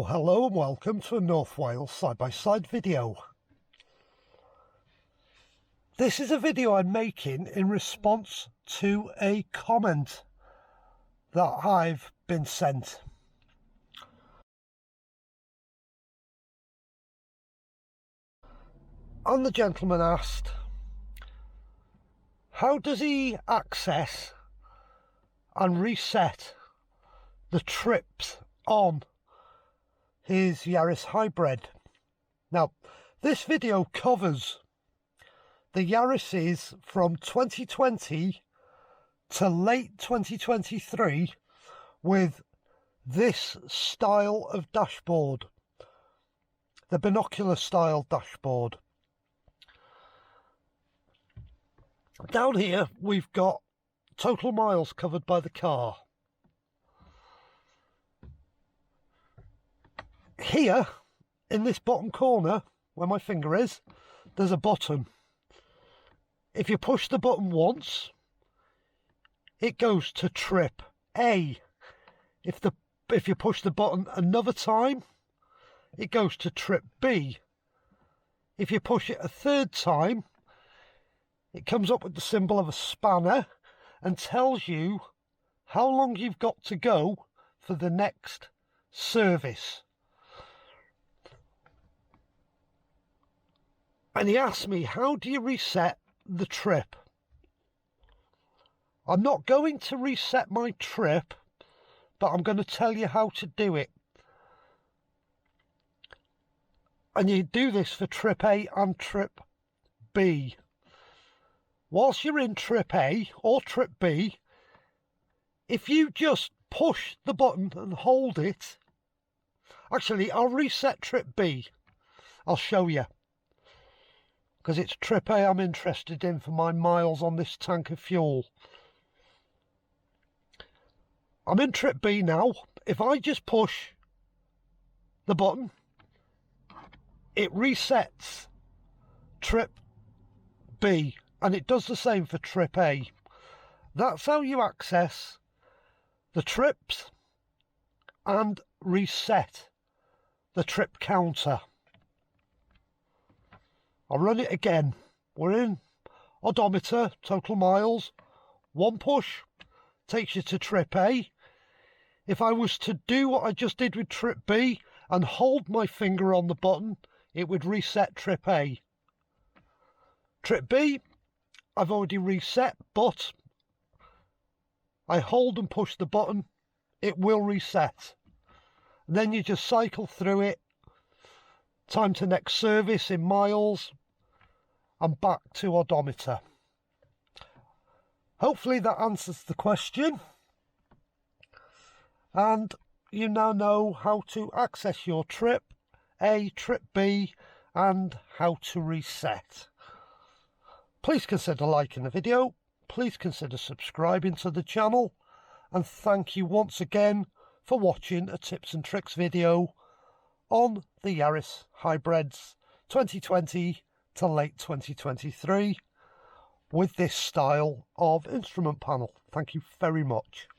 So hello and welcome to a North Wales side-by-side video. This is a video I'm making in response to a comment that I've been sent. And the gentleman asked, how does he access and reset the trips on his Yaris Hybrid? Now, this video covers the Yarises from 2020 to late 2023 with this style of dashboard, the binocular style dashboard. Down here we've got total miles covered by the car. Here in this bottom corner where my finger is, there's a button. If you push the button once, it goes to trip A. If you push the button another time, it goes to trip B. If you push it a third time, it comes up with the symbol of a spanner and tells you how long you've got to go for the next service. And he asked me, how do you reset the trip? I'm not going to reset my trip, but I'm going to tell you how to do it. And you do this for trip A and trip B. Whilst you're in trip A or trip B, if you just push the button and hold it, actually I'll reset trip B. I'll show you, because it's trip A I'm interested in for my miles on this tank of fuel. I'm in trip B now. If I just push the button, it resets trip B, and it does the same for trip A. That's how you access the trips and reset the trip counter. I'll run it again. We're in odometer, total miles. One push takes you to trip A. If I was to do what I just did with trip B and hold my finger on the button, it would reset trip A. Trip B, I've already reset, but I hold and push the button, it will reset. And then you just cycle through it, time to next service in miles, and back to odometer. Hopefully that answers the question. And you now know how to access your trip A, trip B, and how to reset. Please consider liking the video. Please consider subscribing to the channel. And thank you once again for watching a tips and tricks video on the Yaris Hybrids 2020 to late 2023 with this style of instrument panel. Thank you very much.